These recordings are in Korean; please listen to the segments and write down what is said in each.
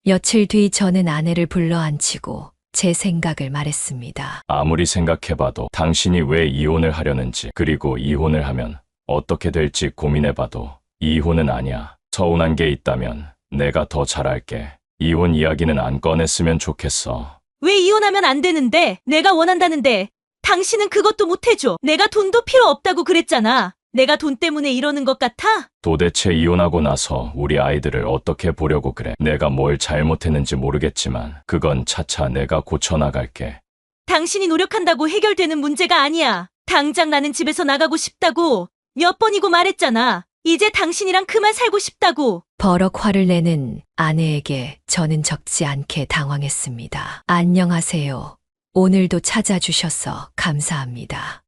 며칠 뒤 저는 아내를 불러 앉히고 제 생각을 말했습니다. 아무리 생각해봐도 당신이 왜 이혼을 하려는지, 그리고 이혼을 하면 어떻게 될지 고민해봐도 이혼은 아니야. 서운한 게 있다면 내가 더 잘할게. 이혼 이야기는 안 꺼냈으면 좋겠어. 왜 이혼하면 안 되는데? 내가 원한다는데 당신은 그것도 못 해줘. 내가 돈도 필요 없다고 그랬잖아. 내가 돈 때문에 이러는 것 같아? 도대체 이혼하고 나서 우리 아이들을 어떻게 보려고 그래? 내가 뭘 잘못했는지 모르겠지만 그건 차차 내가 고쳐나갈게. 당신이 노력한다고 해결되는 문제가 아니야. 당장 나는 집에서 나가고 싶다고 몇 번이고 말했잖아. 이제 당신이랑 그만 살고 싶다고. 버럭 화를 내는 아내에게 저는 적지 않게 당황했습니다. 안녕하세요. 오늘도 찾아주셔서 감사합니다.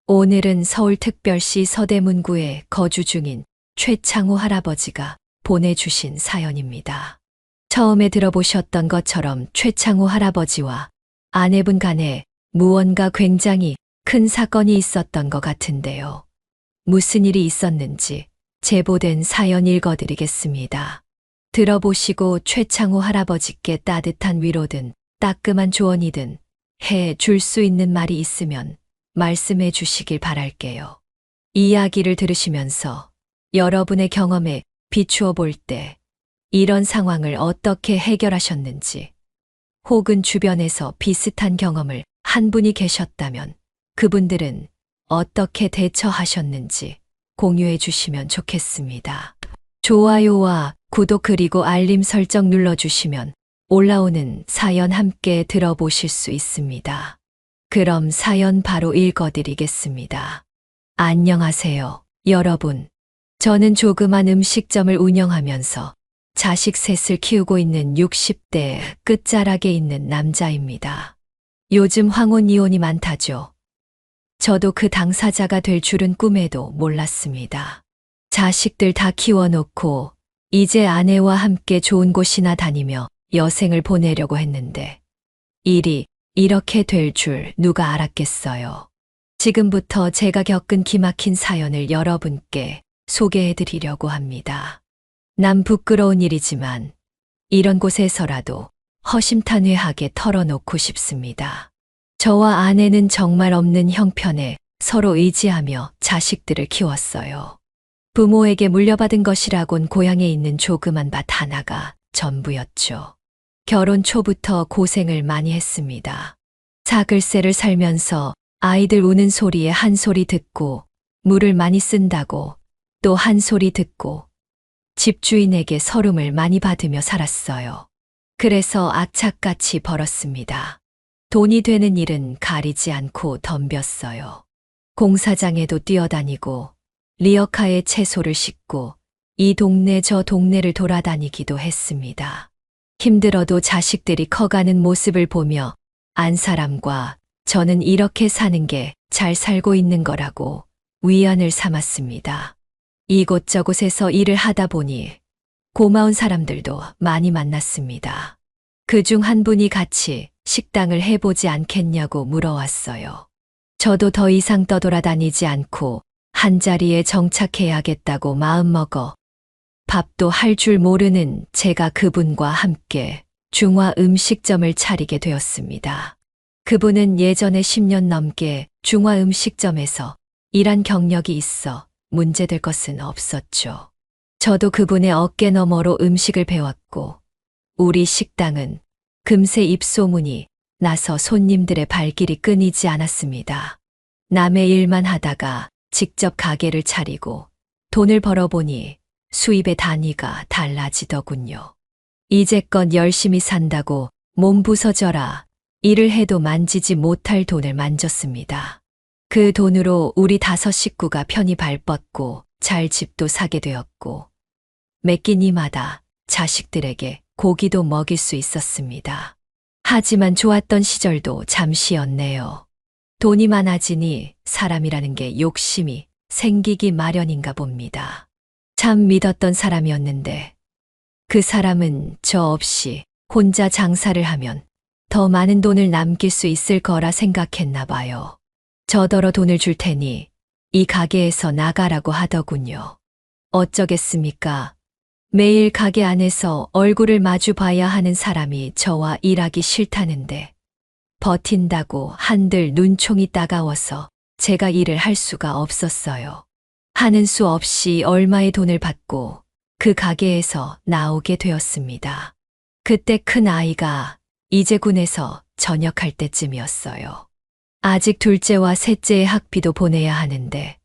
오늘은 서울특별시 서대문구에 거주 중인 최창호 할아버지가 보내주신 사연입니다. 처음에 들어보셨던 것처럼 최창호 할아버지와 아내분 간에 무언가 굉장히 큰 사건이 있었던 것 같은데요. 무슨 일이 있었는지 제보된 사연 읽어드리겠습니다. 들어보시고 최창호 할아버지께 따뜻한 위로든 따끔한 조언이든 해 줄 수 있는 말이 있으면 말씀해 주시길 바랄게요. 이야기를 들으시면서 여러분의 경험에 비추어 볼 때 이런 상황을 어떻게 해결하셨는지, 혹은 주변에서 비슷한 경험을 한 분이 계셨다면 그분들은 어떻게 대처하셨는지 공유해 주시면 좋겠습니다. 좋아요와 구독 그리고 알림 설정 눌러주시면 올라오는 사연 함께 들어보실 수 있습니다. 그럼 사연 바로 읽어드리겠습니다. 안녕하세요, 여러분. 저는 조그만 음식점을 운영하면서 자식 셋을 키우고 있는 60대 끝자락에 있는 남자입니다. 요즘 황혼 이혼이 많다죠. 저도 그 당사자가 될 줄은 꿈에도 몰랐습니다. 자식들 다 키워놓고 이제 아내와 함께 좋은 곳이나 다니며 여생을 보내려고 했는데 일이 이렇게 될 줄 누가 알았겠어요. 지금부터 제가 겪은 기막힌 사연을 여러분께 소개해드리려고 합니다. 남 부끄러운 일이지만 이런 곳에서라도 허심탄회하게 털어놓고 싶습니다. 저와 아내는 정말 없는 형편에 서로 의지하며 자식들을 키웠어요. 부모에게 물려받은 것이라곤 고향에 있는 조그만 밭 하나가 전부였죠. 결혼 초부터 고생을 많이 했습니다. 사글세를 살면서 아이들 우는 소리에 한 소리 듣고 물을 많이 쓴다고 또 한 소리 듣고 집주인에게 서름을 많이 받으며 살았어요. 그래서 악착같이 벌었습니다. 돈이 되는 일은 가리지 않고 덤볐어요. 공사장에도 뛰어다니고 리어카에 채소를 싣고 이 동네 저 동네를 돌아다니기도 했습니다. 힘들어도 자식들이 커가는 모습을 보며 안 사람과 저는 이렇게 사는 게 잘 살고 있는 거라고 위안을 삼았습니다. 이곳저곳에서 일을 하다 보니 고마운 사람들도 많이 만났습니다. 그중 한 분이 같이 식당을 해보지 않겠냐고 물어왔어요. 저도 더 이상 떠돌아다니지 않고 한자리에 정착해야겠다고 마음먹어 밥도 할 줄 모르는 제가 그분과 함께 중화 음식점을 차리게 되었습니다. 그분은 예전에 10년 넘게 중화 음식점에서 일한 경력이 있어 문제될 것은 없었죠. 저도 그분의 어깨 너머로 음식을 배웠고 우리 식당은 금세 입소문이 나서 손님들의 발길이 끊이지 않았습니다. 남의 일만 하다가 직접 가게를 차리고 돈을 벌어보니 수입의 단위가 달라지더군요. 이제껏 열심히 산다고 몸 부서져라 일을 해도 만지지 못할 돈을 만졌습니다. 그 돈으로 우리 5 식구가 편히 발 뻗고 잘 집도 사게 되었고 매 끼니마다 자식들에게 고기도 먹일 수 있었습니다. 하지만 좋았던 시절도 잠시였네요. 돈이 많아지니 사람이라는 게 욕심이 생기기 마련인가 봅니다. 참 믿었던 사람이었는데 그 사람은 저 없이 혼자 장사를 하면 더 많은 돈을 남길 수 있을 거라 생각했나 봐요. 저더러 돈을 줄 테니 이 가게에서 나가라고 하더군요. 어쩌겠습니까? 매일 가게 안에서 얼굴을 마주 봐야 하는 사람이 저와 일하기 싫다는데 버틴다고 한들 눈총이 따가워서 제가 일을 할 수가 없었어요. 하는 수 없이 얼마의 돈을 받고 그 가게에서 나오게 되었습니다. 그때 큰 아이가 이제 군에서 전역할 때쯤이었어요. 아직 둘째와 셋째의 학비도 보내야 하는데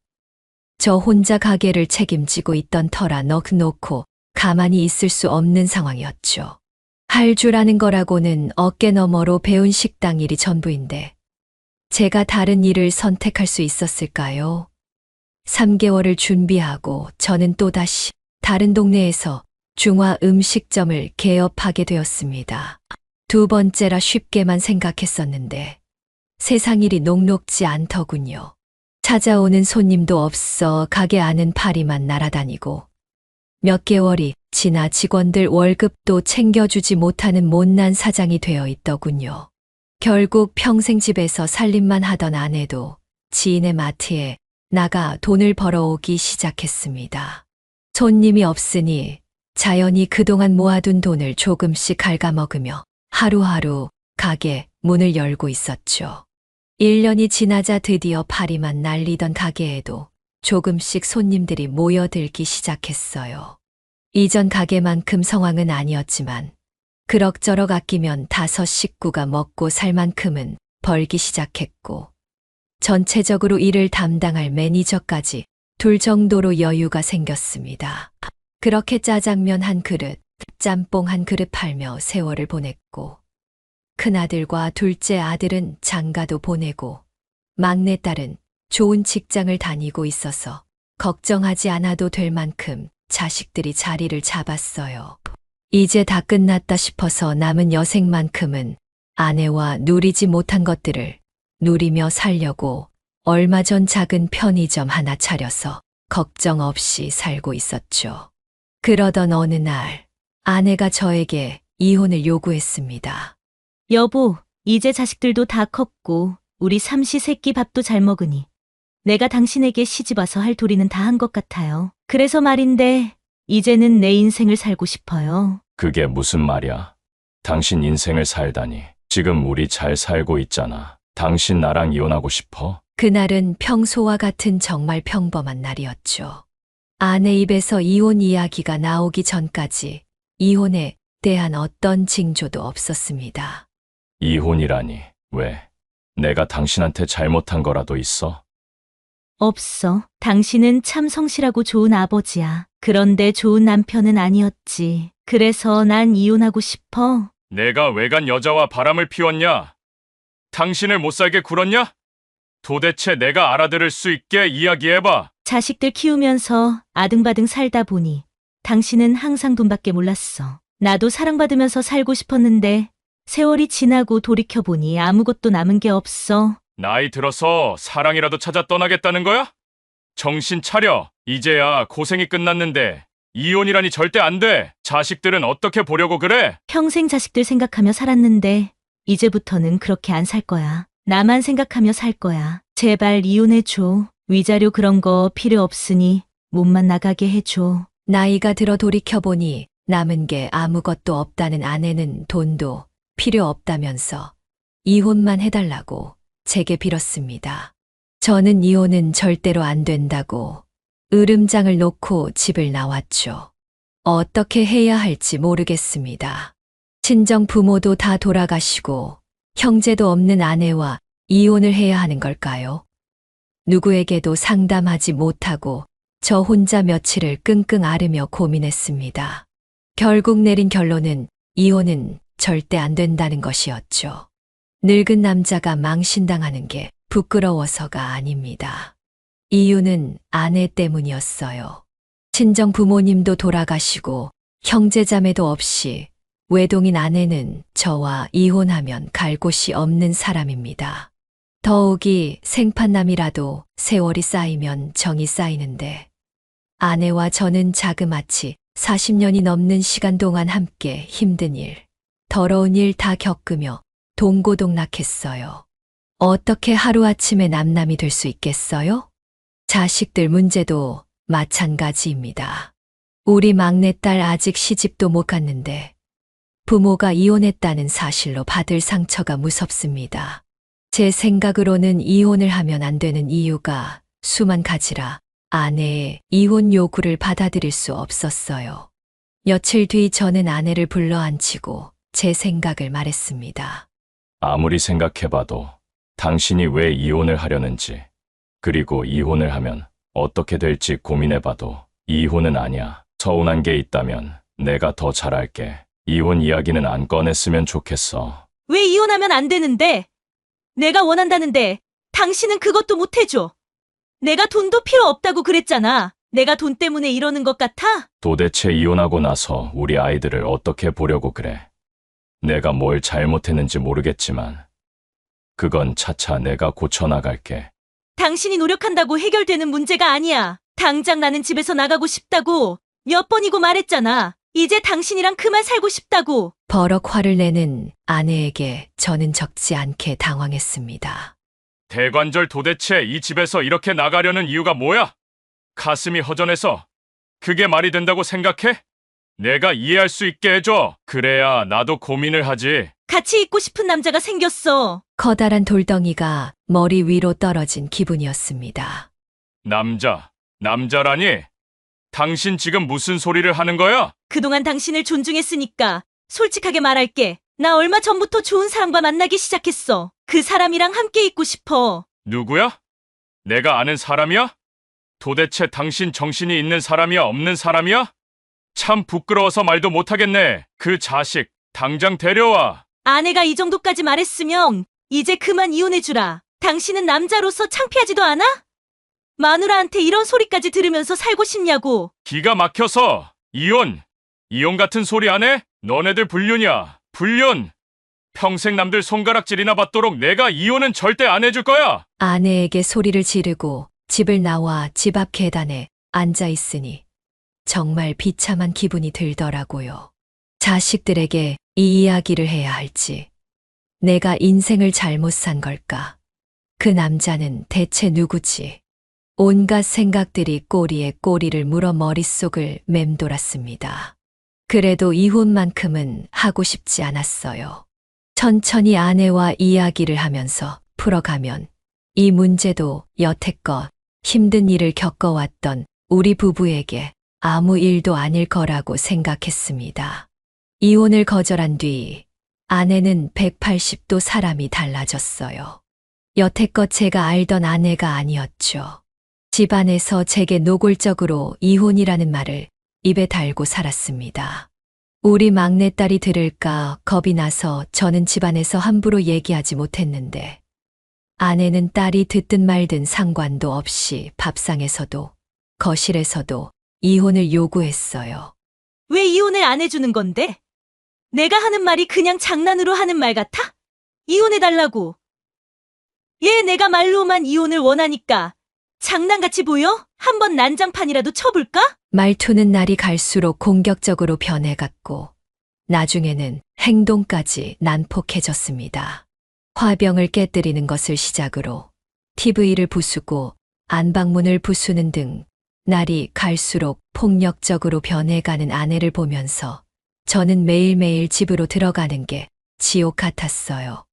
저 혼자 가게를 책임지고 있던 터라 넋놓고 가만히 있을 수 없는 상황이었죠. 할 줄 아는 거라고는 어깨너머로 배운 식당 일이 전부인데 제가 다른 일을 선택할 수 있었을까요? 3개월을 준비하고 저는 또다시 다른 동네에서 중화 음식점을 개업하게 되었습니다. 두 번째라 쉽게만 생각했었는데 세상 일이 녹록지 않더군요. 찾아오는 손님도 없어 가게 안은 파리만 날아다니고 몇 개월이 지나 직원들 월급도 챙겨주지 못하는 못난 사장이 되어 있더군요. 결국 평생 집에서 살림만 하던 아내도 지인의 마트에 나가 돈을 벌어오기 시작했습니다. 손님이 없으니 자연히 그동안 모아둔 돈을 조금씩 갉아먹으며 하루하루 가게 문을 열고 있었죠. 1년이 지나자 드디어 파리만 날리던 가게에도 조금씩 손님들이 모여들기 시작했어요. 이전 가게만큼 상황은 아니었지만 그럭저럭 아끼면 5 식구가 먹고 살 만큼은 벌기 시작했고 전체적으로 일을 담당할 매니저까지 둘 정도로 여유가 생겼습니다. 그렇게 짜장면 한 그릇, 짬뽕 한 그릇 팔며 세월을 보냈고 큰아들과 둘째 아들은 장가도 보내고 막내딸은 좋은 직장을 다니고 있어서 걱정하지 않아도 될 만큼 자식들이 자리를 잡았어요. 이제 다 끝났다 싶어서 남은 여생만큼은 아내와 누리지 못한 것들을 누리며 살려고 얼마 전 작은 편의점 하나 차려서 걱정 없이 살고 있었죠. 그러던 어느 날 아내가 저에게 이혼을 요구했습니다. 여보, 이제 자식들도 다 컸고 우리 삼시세끼 밥도 잘 먹으니 내가 당신에게 시집와서 할 도리는 다 한 것 같아요. 그래서 말인데 이제는 내 인생을 살고 싶어요. 그게 무슨 말이야? 당신 인생을 살다니. 지금 우리 잘 살고 있잖아. 당신 나랑 이혼하고 싶어? 그날은 평소와 같은 정말 평범한 날이었죠. 아내 입에서 이혼 이야기가 나오기 전까지 이혼에 대한 어떤 징조도 없었습니다. 이혼이라니. 왜? 내가 당신한테 잘못한 거라도 있어? 없어. 당신은 참 성실하고 좋은 아버지야. 그런데 좋은 남편은 아니었지. 그래서 난 이혼하고 싶어. 내가 외간 여자와 바람을 피웠냐? 당신을 못 살게 굴었냐? 도대체 내가 알아들을 수 있게 이야기해봐. 자식들 키우면서 아등바등 살다 보니 당신은 항상 돈밖에 몰랐어. 나도 사랑받으면서 살고 싶었는데 세월이 지나고 돌이켜보니 아무것도 남은 게 없어. 나이 들어서 사랑이라도 찾아 떠나겠다는 거야? 정신 차려. 이제야 고생이 끝났는데 이혼이라니 절대 안 돼. 자식들은 어떻게 보려고 그래? 평생 자식들 생각하며 살았는데 이제부터는 그렇게 안 살 거야. 나만 생각하며 살 거야. 제발 이혼해줘. 위자료 그런 거 필요 없으니 몸만 나가게 해줘. 나이가 들어 돌이켜보니 남은 게 아무것도 없다는 아내는 돈도 필요 없다면서 이혼만 해달라고 제게 빌었습니다. 저는 이혼은 절대로 안 된다고 으름장을 놓고 집을 나왔죠. 어떻게 해야 할지 모르겠습니다. 친정 부모도 다 돌아가시고 형제도 없는 아내와 이혼을 해야 하는 걸까요? 누구에게도 상담하지 못하고 저 혼자 며칠을 끙끙 앓으며 고민했습니다. 결국 내린 결론은 이혼은 절대 안 된다는 것이었죠. 늙은 남자가 망신당하는 게 부끄러워서가 아닙니다. 이유는 아내 때문이었어요. 친정 부모님도 돌아가시고 형제자매도 없이 외동인 아내는 저와 이혼하면 갈 곳이 없는 사람입니다. 더욱이 생판남이라도 세월이 쌓이면 정이 쌓이는데 아내와 저는 자그마치 40년이 넘는 시간 동안 함께 힘든 일, 더러운 일 다 겪으며 동고동락했어요. 어떻게 하루아침에 남남이 될 수 있겠어요? 자식들 문제도 마찬가지입니다. 우리 막내딸 아직 시집도 못 갔는데 부모가 이혼했다는 사실로 받을 상처가 무섭습니다. 제 생각으로는 이혼을 하면 안 되는 이유가 수만 가지라 아내의 이혼 요구를 받아들일 수 없었어요. 며칠 뒤 저는 아내를 불러 앉히고 제 생각을 말했습니다. 아무리 생각해봐도 당신이 왜 이혼을 하려는지, 그리고 이혼을 하면 어떻게 될지 고민해봐도 이혼은 아니야. 서운한 게 있다면 내가 더 잘할게. 이혼 이야기는 안 꺼냈으면 좋겠어. 왜 이혼하면 안 되는데? 내가 원한다는데 당신은 그것도 못 해줘. 내가 돈도 필요 없다고 그랬잖아. 내가 돈 때문에 이러는 것 같아? 도대체 이혼하고 나서 우리 아이들을 어떻게 보려고 그래? 내가 뭘 잘못했는지 모르겠지만 그건 차차 내가 고쳐나갈게. 당신이 노력한다고 해결되는 문제가 아니야. 당장 나는 집에서 나가고 싶다고 몇 번이고 말했잖아. 이제 당신이랑 그만 살고 싶다고. 버럭 화를 내는 아내에게 저는 적지 않게 당황했습니다. 대관절, 도대체 이 집에서 이렇게 나가려는 이유가 뭐야? 가슴이 허전해서 그게 말이 된다고 생각해? 내가 이해할 수 있게 해줘. 그래야 나도 고민을 하지. 같이 있고 싶은 남자가 생겼어. 커다란 돌덩이가 머리 위로 떨어진 기분이었습니다. 남자라니? 당신 지금 무슨 소리를 하는 거야? 그동안 당신을 존중했으니까 솔직하게 말할게. 나 얼마 전부터 좋은 사람과 만나기 시작했어. 그 사람이랑 함께 있고 싶어. 누구야? 내가 아는 사람이야? 도대체 당신 정신이 있는 사람이야, 없는 사람이야? 참 부끄러워서 말도 못하겠네. 그 자식 당장 데려와. 아내가 이 정도까지 말했으면 이제 그만 이혼해주라. 당신은 남자로서 창피하지도 않아? 마누라한테 이런 소리까지 들으면서 살고 싶냐고. 기가 막혀서 이혼 같은 소리 안 해? 너네들 불륜이야. 불륜. 평생 남들 손가락질이나 받도록 내가 이혼은 절대 안 해줄 거야. 아내에게 소리를 지르고 집을 나와 집 앞 계단에 앉아 있으니 정말 비참한 기분이 들더라고요. 자식들에게 이 이야기를 해야 할지, 내가 인생을 잘못 산 걸까? 그 남자는 대체 누구지? 온갖 생각들이 꼬리에 꼬리를 물어 머릿속을 맴돌았습니다. 그래도 이혼만큼은 하고 싶지 않았어요. 천천히 아내와 이야기를 하면서 풀어가면 이 문제도 여태껏 힘든 일을 겪어왔던 우리 부부에게 아무 일도 아닐 거라고 생각했습니다. 이혼을 거절한 뒤 아내는 180도 사람이 달라졌어요. 여태껏 제가 알던 아내가 아니었죠. 집안에서 제게 노골적으로 이혼이라는 말을 입에 달고 살았습니다. 우리 막내딸이 들을까 겁이 나서 저는 집안에서 함부로 얘기하지 못했는데 아내는 딸이 듣든 말든 상관도 없이 밥상에서도 거실에서도 이혼을 요구했어요. 왜 이혼을 안 해주는 건데? 내가 하는 말이 그냥 장난으로 하는 말 같아? 이혼해달라고. 얘 내가 말로만 이혼을 원하니까 장난같이 보여? 한번 난장판이라도 쳐볼까? 말투는 날이 갈수록 공격적으로 변해갔고 나중에는 행동까지 난폭해졌습니다. 화병을 깨뜨리는 것을 시작으로 TV를 부수고 안방문을 부수는 등 날이 갈수록 폭력적으로 변해가는 아내를 보면서 저는 매일매일 집으로 들어가는 게 지옥 같았어요.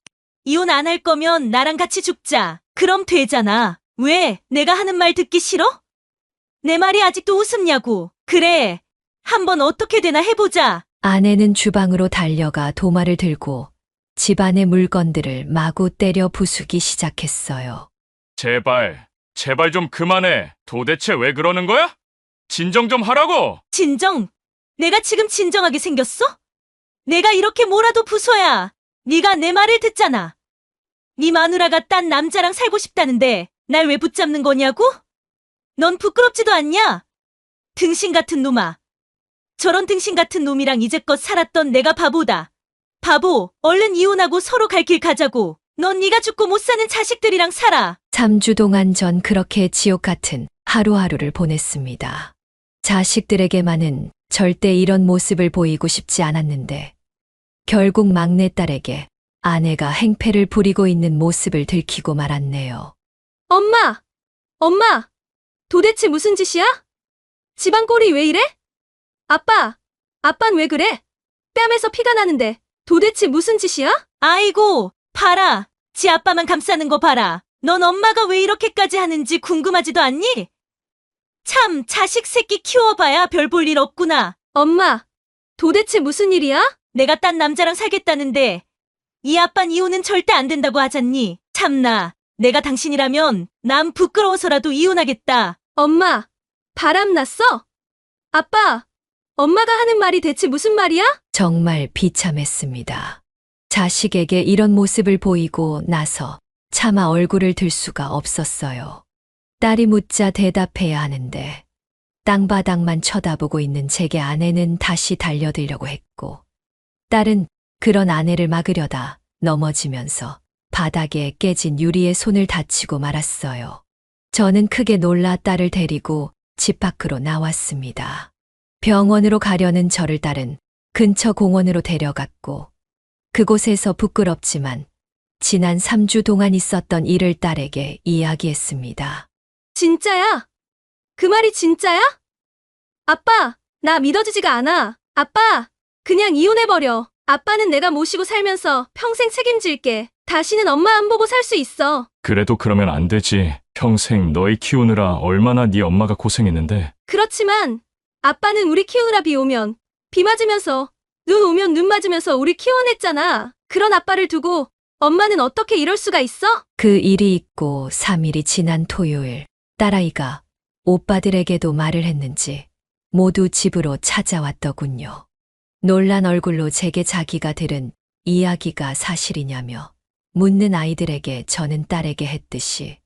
이혼 안 할 거면 나랑 같이 죽자. 그럼 되잖아. 왜? 내가 하는 말 듣기 싫어? 내 말이 아직도 우습냐고. 그래. 한번 어떻게 되나 해보자. 아내는 주방으로 달려가 도마를 들고 집안의 물건들을 마구 때려 부수기 시작했어요. 제발 좀 그만해. 도대체 왜 그러는 거야? 진정 좀 하라고. 진정? 내가 지금 진정하게 생겼어? 내가 이렇게 뭐라도 부숴야 네가 내 말을 듣잖아. 네 마누라가 딴 남자랑 살고 싶다는데 날 왜 붙잡는 거냐고? 넌 부끄럽지도 않냐? 등신 같은 놈아. 저런 등신 같은 놈이랑 이제껏 살았던 내가 바보다. 바보, 얼른 이혼하고 서로 갈 길 가자고. 넌 네가 죽고 못 사는 자식들이랑 살아. 3주 동안 전 그렇게 지옥 같은 하루하루를 보냈습니다. 자식들에게만은 절대 이런 모습을 보이고 싶지 않았는데 결국 막내딸에게 아내가 행패를 부리고 있는 모습을 들키고 말았네요. 엄마! 도대체 무슨 짓이야? 집안 꼴이 왜 이래? 아빤 왜 그래? 뺨에서 피가 나는데 도대체 무슨 짓이야? 아이고, 봐라. 지 아빠만 감싸는 거 봐라. 넌 엄마가 왜 이렇게까지 하는지 궁금하지도 않니? 참, 자식 새끼 키워봐야 별 볼 일 없구나. 엄마, 도대체 무슨 일이야? 내가 딴 남자랑 살겠다는데 이 아빤 이혼은 절대 안 된다고 하잖니. 참나, 내가 당신이라면 난 부끄러워서라도 이혼하겠다. 엄마, 바람 났어? 아빠, 엄마가 하는 말이 대체 무슨 말이야? 정말 비참했습니다. 자식에게 이런 모습을 보이고 나서 차마 얼굴을 들 수가 없었어요. 딸이 묻자 대답해야 하는데 땅바닥만 쳐다보고 있는 제게 아내는 다시 달려들려고 했고 딸은 그런 아내를 막으려다 넘어지면서 바닥에 깨진 유리에 손을 다치고 말았어요. 저는 크게 놀라 딸을 데리고 집 밖으로 나왔습니다. 병원으로 가려는 저를 딸은 근처 공원으로 데려갔고 그곳에서 부끄럽지만 지난 3주 동안 있었던 일을 딸에게 이야기했습니다. 진짜야? 그 말이 진짜야? 아빠, 나 믿어지지가 않아. 아빠, 그냥 이혼해버려. 아빠는 내가 모시고 살면서 평생 책임질게. 다시는 엄마 안 보고 살 수 있어. 그래도 그러면 안 되지. 평생 너희 키우느라 얼마나 네 엄마가 고생했는데. 그렇지만 아빠는 우리 키우느라 비 오면 비 맞으면서 눈 오면 눈 맞으면서 우리 키워냈잖아. 그런 아빠를 두고 엄마는 어떻게 이럴 수가 있어? 그 일이 있고 3일이 지난 토요일 딸아이가 오빠들에게도 말을 했는지 모두 집으로 찾아왔더군요. 놀란 얼굴로 제게 자기가 들은 이야기가 사실이냐며 묻는 아이들에게 저는 딸에게 했듯이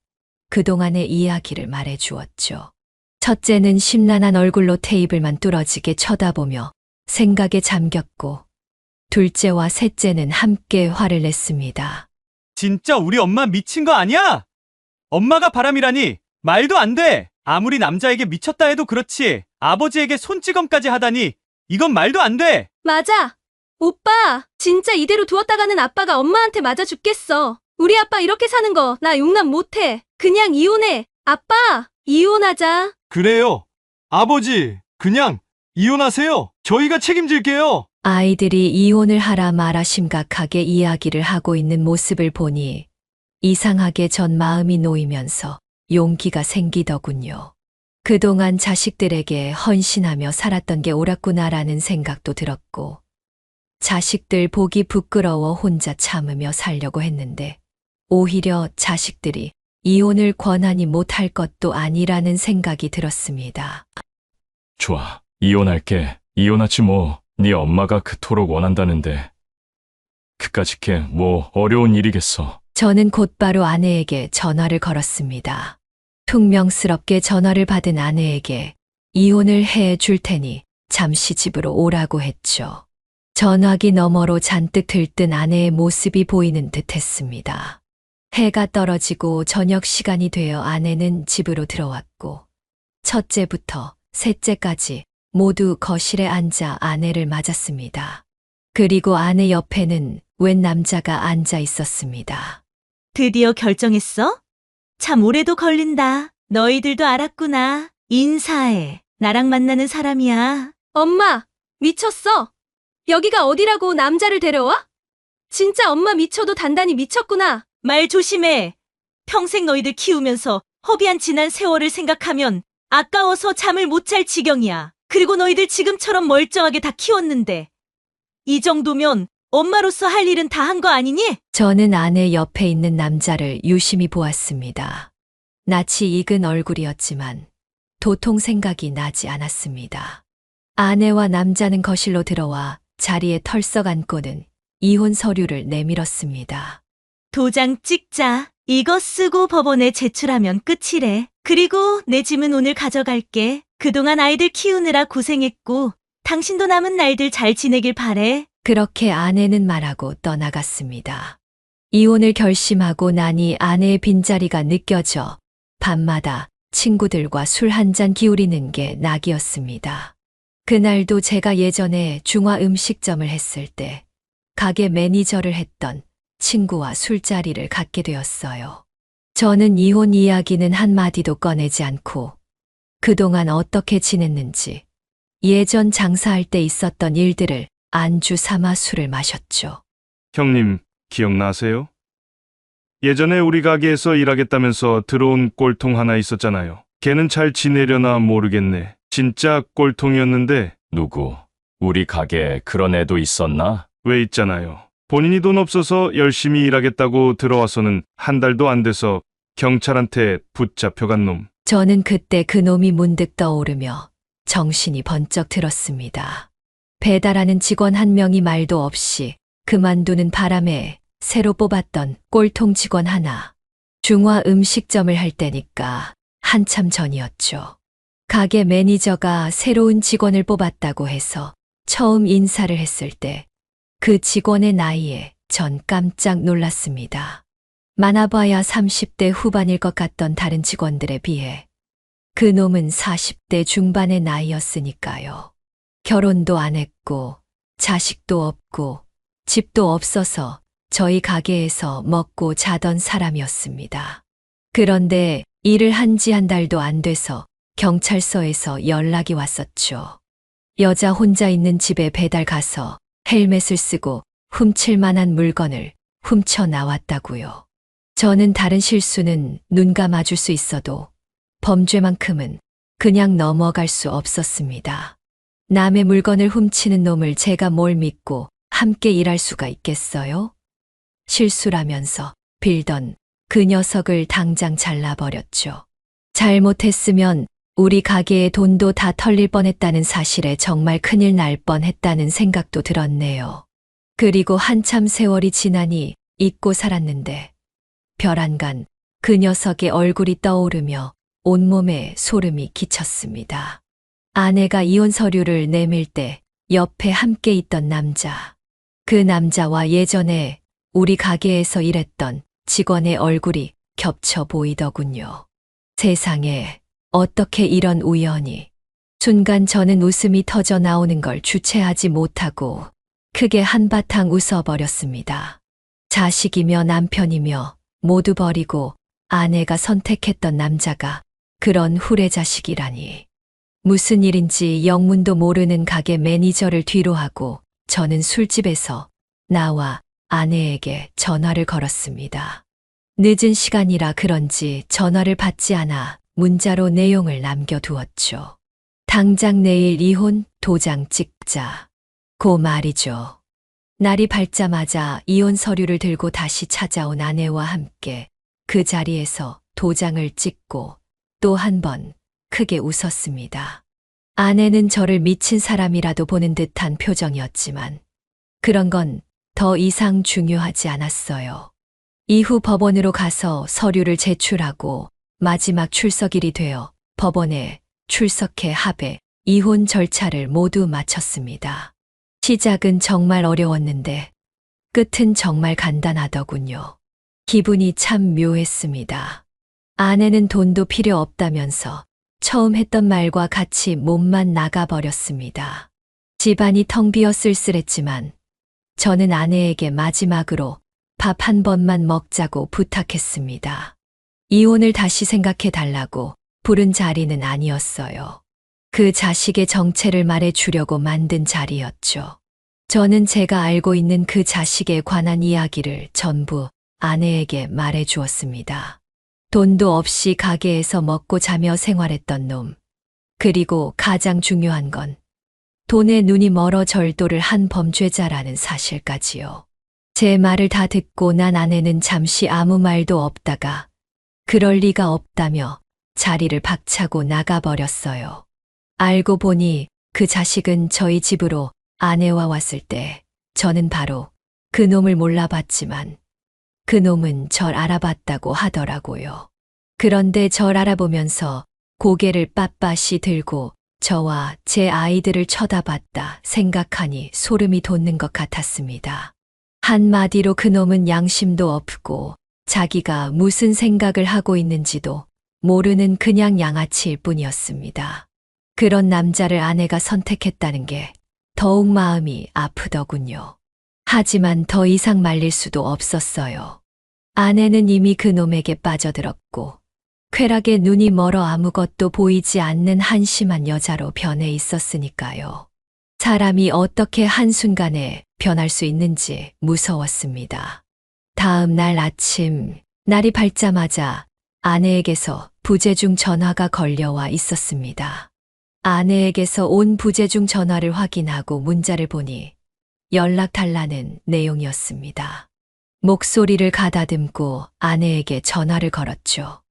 그동안의 이야기를 말해 주었죠. 첫째는 심란한 얼굴로 테이블만 뚫어지게 쳐다보며 생각에 잠겼고 둘째와 셋째는 함께 화를 냈습니다. 진짜 우리 엄마 미친 거 아니야? 엄마가 바람이라니 말도 안 돼. 아무리 남자에게 미쳤다 해도 그렇지 아버지에게 손찌검까지 하다니 이건 말도 안 돼. 맞아. 오빠, 진짜 이대로 두었다가는 아빠가 엄마한테 맞아 죽겠어. 우리 아빠 이렇게 사는 거 나 용납 못해. 그냥 이혼해. 아빠, 이혼하자. 그래요. 아버지, 그냥 이혼하세요. 저희가 책임질게요. 아이들이 이혼을 하라 마라 심각하게 이야기를 하고 있는 모습을 보니 이상하게 전 마음이 놓이면서 용기가 생기더군요. 그동안 자식들에게 헌신하며 살았던 게 옳았구나라는 생각도 들었고 자식들 보기 부끄러워 혼자 참으며 살려고 했는데 오히려 자식들이 이혼을 권하니 못할 것도 아니라는 생각이 들었습니다. 좋아. 이혼할게. 이혼하지 뭐. 네 엄마가 그토록 원한다는데. 그까짓 게 뭐 어려운 일이겠어. 저는 곧바로 아내에게 전화를 걸었습니다. 퉁명스럽게 전화를 받은 아내에게 이혼을 해 줄 테니 잠시 집으로 오라고 했죠. 전화기 너머로 잔뜩 들뜬 아내의 모습이 보이는 듯 했습니다. 해가 떨어지고 저녁 시간이 되어 아내는 집으로 들어왔고 첫째부터 셋째까지 모두 거실에 앉아 아내를 맞았습니다. 그리고 아내 옆에는 웬 남자가 앉아 있었습니다. 드디어 결정했어? 참 오래도 걸린다. 너희들도 알았구나. 인사해. 나랑 만나는 사람이야. 엄마, 미쳤어. 여기가 어디라고 남자를 데려와? 진짜 엄마 미쳐도 단단히 미쳤구나. 말 조심해. 평생 너희들 키우면서 허비한 지난 세월을 생각하면 아까워서 잠을 못 잘 지경이야. 그리고 너희들 지금처럼 멀쩡하게 다 키웠는데 이 정도면 엄마로서 할 일은 다 한 거 아니니? 저는 아내 옆에 있는 남자를 유심히 보았습니다. 낯이 익은 얼굴이었지만 도통 생각이 나지 않았습니다. 아내와 남자는 거실로 들어와 자리에 털썩 앉고는 이혼 서류를 내밀었습니다. 도장 찍자. 이거 쓰고 법원에 제출하면 끝이래. 그리고 내 짐은 오늘 가져갈게. 그동안 아이들 키우느라 고생했고 당신도 남은 날들 잘 지내길 바래. 그렇게 아내는 말하고 떠나갔습니다. 이혼을 결심하고 나니 아내의 빈자리가 느껴져 밤마다 친구들과 술 한잔 기울이는 게 낙이었습니다. 그날도 제가 예전에 중화 음식점을 했을 때 가게 매니저를 했던 친구와 술자리를 갖게 되었어요. 저는 이혼 이야기는 한마디도 꺼내지 않고 그동안 어떻게 지냈는지 예전 장사할 때 있었던 일들을 안주 삼아 술을 마셨죠. 형님, 기억나세요? 예전에 우리 가게에서 일하겠다면서 들어온 꼴통 하나 있었잖아요. 걔는 잘 지내려나 모르겠네. 진짜 꼴통이었는데 누구? 우리 가게에 그런 애도 있었나? 왜 있잖아요. 본인이 돈 없어서 열심히 일하겠다고 들어와서는 한 달도 안 돼서 경찰한테 붙잡혀간 놈. 저는 그때 그 놈이 문득 떠오르며 정신이 번쩍 들었습니다. 배달하는 직원 한 명이 말도 없이 그만두는 바람에 새로 뽑았던 꼴통 직원 하나. 중화 음식점을 할 때니까 한참 전이었죠. 가게 매니저가 새로운 직원을 뽑았다고 해서 처음 인사를 했을 때 그 직원의 나이에 전 깜짝 놀랐습니다. 많아봐야 30대 후반일 것 같던 다른 직원들에 비해 그 놈은 40대 중반의 나이였으니까요. 결혼도 안 했고 자식도 없고 집도 없어서 저희 가게에서 먹고 자던 사람이었습니다. 그런데 일을 한 지 한 달도 안 돼서 경찰서에서 연락이 왔었죠. 여자 혼자 있는 집에 배달 가서 헬멧을 쓰고 훔칠 만한 물건을 훔쳐 나왔다고요. 저는 다른 실수는 눈 감아줄 수 있어도 범죄만큼은 그냥 넘어갈 수 없었습니다. 남의 물건을 훔치는 놈을 제가 뭘 믿고 함께 일할 수가 있겠어요? 실수라면서 빌던 그 녀석을 당장 잘라버렸죠. 잘못했으면 우리 가게의 돈도 다 털릴 뻔했다는 사실에 정말 큰일 날 뻔했다는 생각도 들었네요. 그리고 한참 세월이 지나니 잊고 살았는데 별안간 그 녀석의 얼굴이 떠오르며 온몸에 소름이 끼쳤습니다. 아내가 이혼 서류를 내밀 때 옆에 함께 있던 남자. 그 남자와 예전에 우리 가게에서 일했던 직원의 얼굴이 겹쳐 보이더군요. 세상에 어떻게 이런 우연이. 순간 저는 웃음이 터져 나오는 걸 주체하지 못하고 크게 한바탕 웃어버렸습니다. 자식이며 남편이며 모두 버리고 아내가 선택했던 남자가 그런 후레자식이라니. 무슨 일인지 영문도 모르는 가게 매니저를 뒤로 하고 저는 술집에서 나와 아내에게 전화를 걸었습니다. 늦은 시간이라 그런지 전화를 받지 않아 문자로 내용을 남겨두었죠. 당장 내일 이혼 도장 찍자. 고 말이죠. 날이 밝자마자 이혼 서류를 들고 다시 찾아온 아내와 함께 그 자리에서 도장을 찍고 또 한 번 크게 웃었습니다. 아내는 저를 미친 사람이라도 보는 듯한 표정이었지만 그런 건 더 이상 중요하지 않았어요. 이후 법원으로 가서 서류를 제출하고 마지막 출석일이 되어 법원에 출석해 합의, 이혼 절차를 모두 마쳤습니다. 시작은 정말 어려웠는데 끝은 정말 간단하더군요. 기분이 참 묘했습니다. 아내는 돈도 필요 없다면서 처음 했던 말과 같이 몸만 나가버렸습니다. 집안이 텅 비어 쓸쓸했지만 저는 아내에게 마지막으로 밥 한 번만 먹자고 부탁했습니다. 이혼을 다시 생각해 달라고 부른 자리는 아니었어요. 그 자식의 정체를 말해 주려고 만든 자리였죠. 저는 제가 알고 있는 그 자식에 관한 이야기를 전부 아내에게 말해 주었습니다. 돈도 없이 가게에서 먹고 자며 생활했던 놈. 그리고 가장 중요한 건 돈에 눈이 멀어 절도를 한 범죄자라는 사실까지요. 제 말을 다 듣고 난 아내는 잠시 아무 말도 없다가 그럴 리가 없다며 자리를 박차고 나가버렸어요. 알고 보니 그 자식은 저희 집으로 아내와 왔을 때 저는 바로 그 놈을 몰라봤지만 그 놈은 절 알아봤다고 하더라고요. 그런데 절 알아보면서 고개를 빳빳이 들고 저와 제 아이들을 쳐다봤다 생각하니 소름이 돋는 것 같았습니다. 한마디로 그 놈은 양심도 없고 자기가 무슨 생각을 하고 있는지도 모르는 그냥 양아치일 뿐이었습니다. 그런 남자를 아내가 선택했다는 게 더욱 마음이 아프더군요. 하지만 더 이상 말릴 수도 없었어요. 아내는 이미 그 놈에게 빠져들었고 쾌락에 눈이 멀어 아무것도 보이지 않는 한심한 여자로 변해 있었으니까요. 사람이 어떻게 한순간에 변할 수 있는지 무서웠습니다. 다음 날 아침, 날이 밝자마자 아내에게서 부재중 전화가 걸려와 있었습니다. 아내에게서 온 부재중 전화를 확인하고 문자를 보니 연락 달라는 내용이었습니다. 목소리를 가다듬고 아내에게 전화를 걸었죠.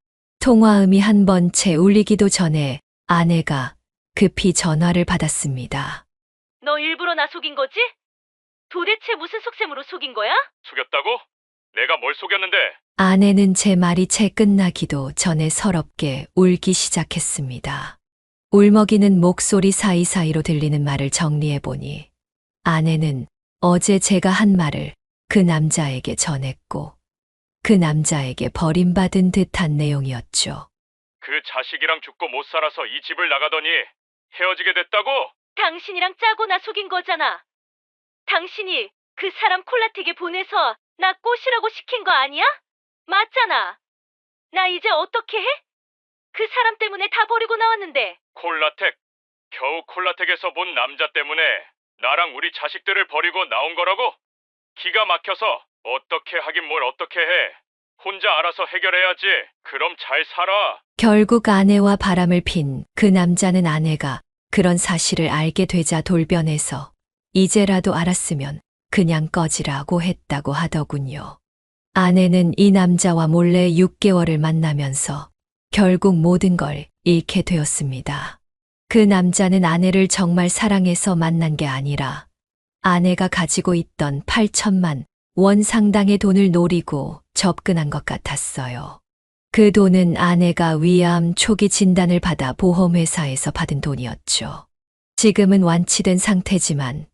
통화음이 한 번 채 울리기도 전에 아내가 급히 전화를 받았습니다. 너 일부러 나 속인 거지? 도대체 무슨 속셈으로 속인 거야? 속였다고? 내가 뭘 속였는데? 아내는 제 말이 채 끝나기도 전에 서럽게 울기 시작했습니다. 울먹이는 목소리 사이사이로 들리는 말을 정리해보니 아내는 어제 제가 한 말을 그 남자에게 전했고 그 남자에게 버림받은 듯한 내용이었죠. 그 자식이랑 죽고 못 살아서 이 집을 나가더니 헤어지게 됐다고? 당신이랑 짜고 나 속인 거잖아. 당신이 그 사람 콜라텍에 보내서 나 꼬시라고 시킨 거 아니야? 맞잖아. 나 이제 어떻게 해? 그 사람 때문에 다 버리고 나왔는데. 콜라텍. 겨우 콜라텍에서 본 남자 때문에 나랑 우리 자식들을 버리고 나온 거라고? 기가 막혀서 어떻게 하긴 뭘 어떻게 해. 혼자 알아서 해결해야지. 그럼 잘 살아. 결국 아내와 바람을 핀 그 남자는 아내가 그런 사실을 알게 되자 돌변해서 이제라도 알았으면 그냥 꺼지라고 했다고 하더군요. 아내는 이 남자와 몰래 6개월을 만나면서 결국 모든 걸 잃게 되었습니다. 그 남자는 아내를 정말 사랑해서 만난 게 아니라 아내가 가지고 있던 8천만 원 상당의 돈을 노리고 접근한 것 같았어요. 그 돈은 아내가 위암 초기 진단을 받아 보험회사에서 받은 돈이었죠. 지금은 완치된 상태지만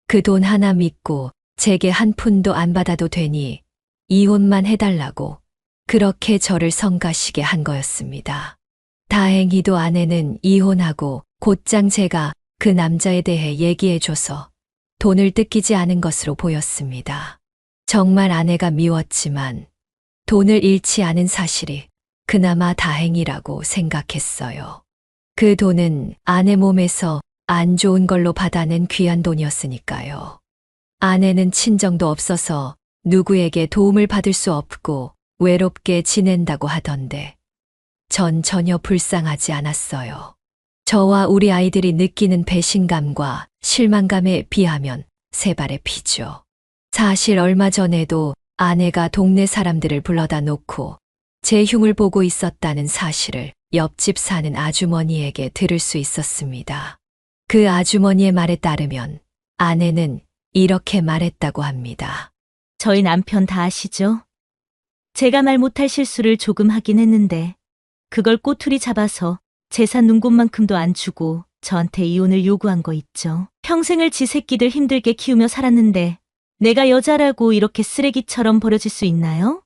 그 돈 하나 믿고 제게 한 푼도 안 받아도 되니 이혼만 해달라고 그렇게 저를 성가시게 한 거였습니다. 다행히도 아내는 이혼하고 곧장 제가 그 남자에 대해 얘기해줘서 돈을 뜯기지 않은 것으로 보였습니다. 정말 아내가 미웠지만 돈을 잃지 않은 사실이 그나마 다행이라고 생각했어요. 그 돈은 아내 몸에서 안 좋은 걸로 받아낸 귀한 돈이었으니까요. 아내는 친정도 없어서 누구에게 도움을 받을 수 없고 외롭게 지낸다고 하던데 전 전혀 불쌍하지 않았어요. 저와 우리 아이들이 느끼는 배신감과 실망감에 비하면 세 발의 피죠. 사실 얼마 전에도 아내가 동네 사람들을 불러다 놓고 제 흉을 보고 있었다는 사실을 옆집 사는 아주머니에게 들을 수 있었습니다. 그 아주머니의 말에 따르면 아내는 이렇게 말했다고 합니다. 저희 남편 다 아시죠? 제가 말 못할 실수를 조금 하긴 했는데 그걸 꼬투리 잡아서 재산 눈곱만큼도 안 주고 저한테 이혼을 요구한 거 있죠. 평생을 지 새끼들 힘들게 키우며 살았는데 내가 여자라고 이렇게 쓰레기처럼 버려질 수 있나요?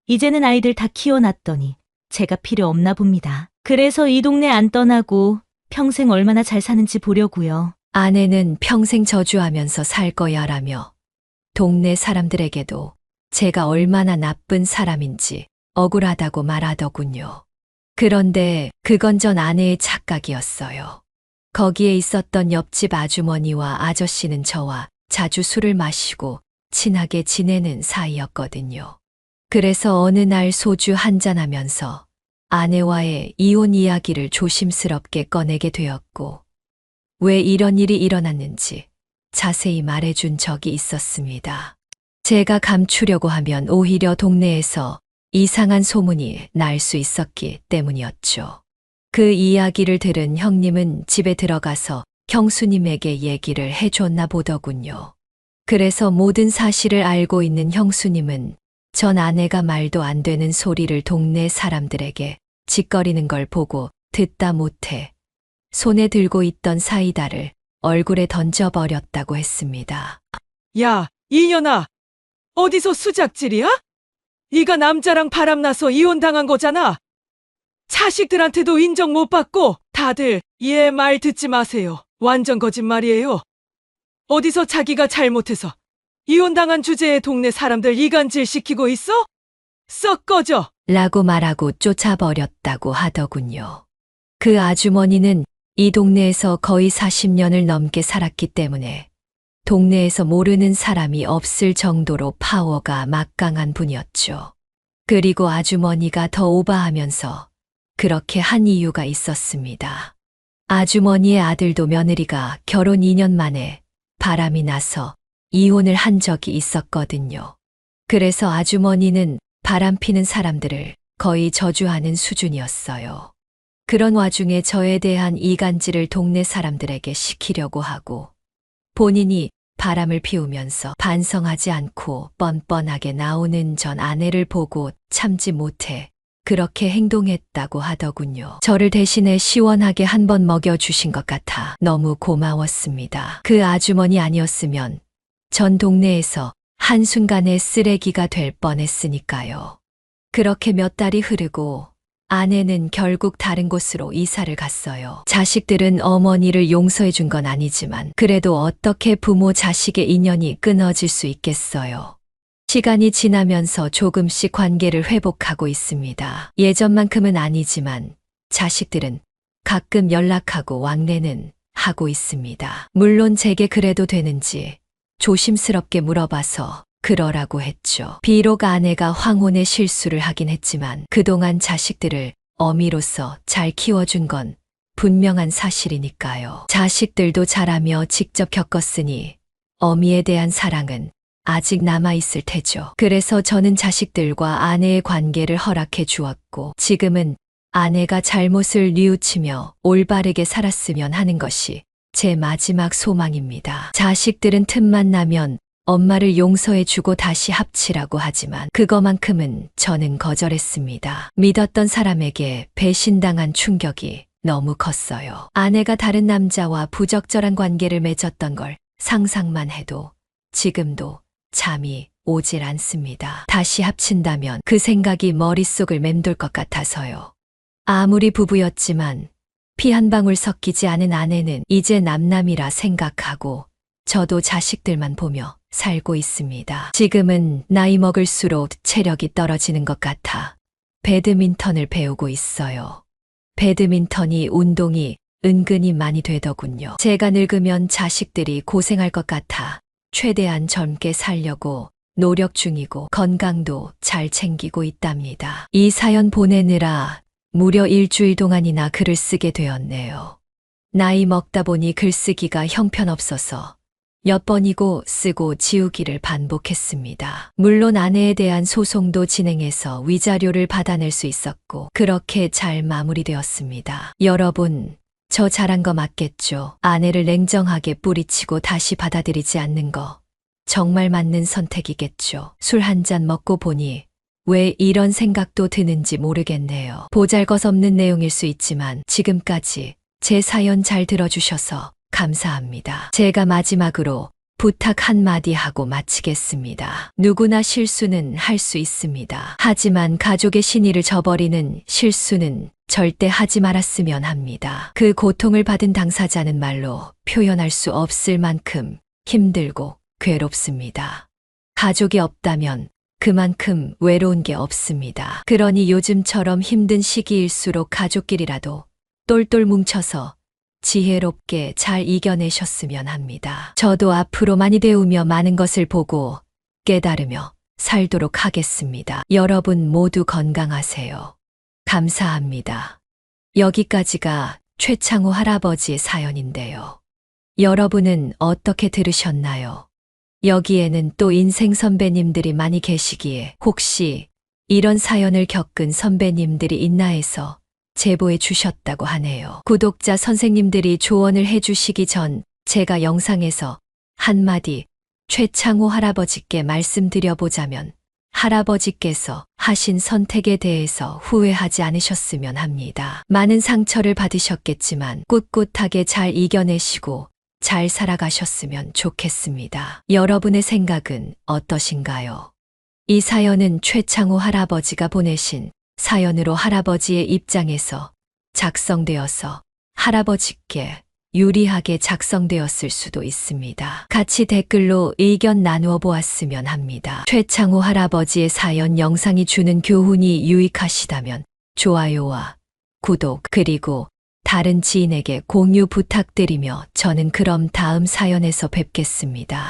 이제는 아이들 다 키워놨더니 제가 필요 없나 봅니다. 그래서 이 동네 안 떠나고 평생 얼마나 잘 사는지 보려고요. 아내는 평생 저주하면서 살 거야라며 동네 사람들에게도 제가 얼마나 나쁜 사람인지 억울하다고 말하더군요. 그런데 그건 전 아내의 착각이었어요. 거기에 있었던 옆집 아주머니와 아저씨는 저와 자주 술을 마시고 친하게 지내는 사이였거든요. 그래서 어느 날 소주 한잔하면서 아내와의 이혼 이야기를 조심스럽게 꺼내게 되었고 왜 이런 일이 일어났는지 자세히 말해준 적이 있었습니다. 제가 감추려고 하면 오히려 동네에서 이상한 소문이 날 수 있었기 때문이었죠. 그 이야기를 들은 형님은 집에 들어가서 형수님에게 얘기를 해줬나 보더군요. 그래서 모든 사실을 알고 있는 형수님은 전 아내가 말도 안 되는 소리를 동네 사람들에게 짓거리는 걸 보고 듣다 못해 손에 들고 있던 사이다를 얼굴에 던져버렸다고 했습니다. 야, 이년아! 어디서 수작질이야? 네가 남자랑 바람나서 이혼당한 거잖아. 자식들한테도 인정 못 받고 다들 얘 말 듣지 마세요. 완전 거짓말이에요. 어디서 자기가 잘못해서 이혼당한 주제에 동네 사람들 이간질 시키고 있어? 썩 꺼져. 라고 말하고 쫓아버렸다고 하더군요. 그 아주머니는 이 동네에서 거의 40년을 넘게 살았기 때문에 동네에서 모르는 사람이 없을 정도로 파워가 막강한 분이었죠. 그리고 아주머니가 더 오바하면서 그렇게 한 이유가 있었습니다. 아주머니의 아들도 며느리가 결혼 2년 만에 바람이 나서 이혼을 한 적이 있었거든요. 그래서 아주머니는 바람 피는 사람들을 거의 저주하는 수준이었어요. 그런 와중에 저에 대한 이간질을 동네 사람들에게 시키려고 하고 본인이 바람을 피우면서 반성하지 않고 뻔뻔하게 나오는 전 아내를 보고 참지 못해 그렇게 행동했다고 하더군요. 저를 대신에 시원하게 한 번 먹여주신 것 같아 너무 고마웠습니다. 그 아주머니 아니었으면 전 동네에서 한순간에 쓰레기가 될 뻔했으니까요. 그렇게 몇 달이 흐르고 아내는 결국 다른 곳으로 이사를 갔어요. 자식들은 어머니를 용서해 준 건 아니지만 그래도 어떻게 부모 자식의 인연이 끊어질 수 있겠어요. 시간이 지나면서 조금씩 관계를 회복하고 있습니다. 예전만큼은 아니지만 자식들은 가끔 연락하고 왕래는 하고 있습니다. 물론 제게 그래도 되는지 조심스럽게 물어봐서 그러라고 했죠. 비록 아내가 황혼의 실수를 하긴 했지만 그동안 자식들을 어미로서 잘 키워준 건 분명한 사실이니까요. 자식들도 자라며 직접 겪었으니 어미에 대한 사랑은 아직 남아있을 테죠. 그래서 저는 자식들과 아내의 관계를 허락해 주었고 지금은 아내가 잘못을 뉘우치며 올바르게 살았으면 하는 것이 제 마지막 소망입니다. 자식들은 틈만 나면 엄마를 용서해주고 다시 합치라고 하지만 그거만큼은 저는 거절했습니다. 믿었던 사람에게 배신당한 충격이 너무 컸어요. 아내가 다른 남자와 부적절한 관계를 맺었던 걸 상상만 해도 지금도 잠이 오질 않습니다. 다시 합친다면 그 생각이 머릿속을 맴돌 것 같아서요. 아무리 부부였지만 피 한 방울 섞이지 않은 아내는 이제 남남이라 생각하고 저도 자식들만 보며 살고 있습니다. 지금은 나이 먹을수록 체력이 떨어지는 것 같아 배드민턴을 배우고 있어요. 배드민턴이 운동이 은근히 많이 되더군요. 제가 늙으면 자식들이 고생할 것 같아 최대한 젊게 살려고 노력 중이고 건강도 잘 챙기고 있답니다. 이 사연 보내느라 무려 일주일 동안이나 글을 쓰게 되었네요. 나이 먹다 보니 글쓰기가 형편없어서 몇 번이고 쓰고 지우기를 반복했습니다. 물론 아내에 대한 소송도 진행해서 위자료를 받아낼 수 있었고 그렇게 잘 마무리되었습니다. 여러분, 저 잘한 거 맞겠죠? 아내를 냉정하게 뿌리치고 다시 받아들이지 않는 거 정말 맞는 선택이겠죠. 술 한 잔 먹고 보니 왜 이런 생각도 드는지 모르겠네요. 보잘것없는 내용일 수 있지만 지금까지 제 사연 잘 들어주셔서 감사합니다. 제가 마지막으로 부탁 한마디 하고 마치겠습니다. 누구나 실수는 할 수 있습니다. 하지만 가족의 신의를 저버리는 실수는 절대 하지 말았으면 합니다. 그 고통을 받은 당사자는 말로 표현할 수 없을 만큼 힘들고 괴롭습니다. 가족이 없다면 그만큼 외로운 게 없습니다. 그러니 요즘처럼 힘든 시기일수록 가족끼리라도 똘똘 뭉쳐서 지혜롭게 잘 이겨내셨으면 합니다. 저도 앞으로 많이 배우며 많은 것을 보고 깨달으며 살도록 하겠습니다. 여러분 모두 건강하세요. 감사합니다. 여기까지가 최창호 할아버지의 사연인데요. 여러분은 어떻게 들으셨나요? 여기에는 또 인생 선배님들이 많이 계시기에 혹시 이런 사연을 겪은 선배님들이 있나 해서 제보해 주셨다고 하네요. 구독자 선생님들이 조언을 해주시기 전 제가 영상에서 한마디 최창호 할아버지께 말씀드려보자면 할아버지께서 하신 선택에 대해서 후회하지 않으셨으면 합니다. 많은 상처를 받으셨겠지만 꿋꿋하게 잘 이겨내시고 잘 살아가셨으면 좋겠습니다. 여러분의 생각은 어떠신가요? 이 사연은 최창호 할아버지가 보내신 사연으로 할아버지의 입장에서 작성되어서 할아버지께 유리하게 작성되었을 수도 있습니다. 같이 댓글로 의견 나누어 보았으면 합니다. 최창호 할아버지의 사연 영상이 주는 교훈이 유익하시다면 좋아요와 구독 그리고 다른 지인에게 공유 부탁드리며 저는 그럼 다음 사연에서 뵙겠습니다.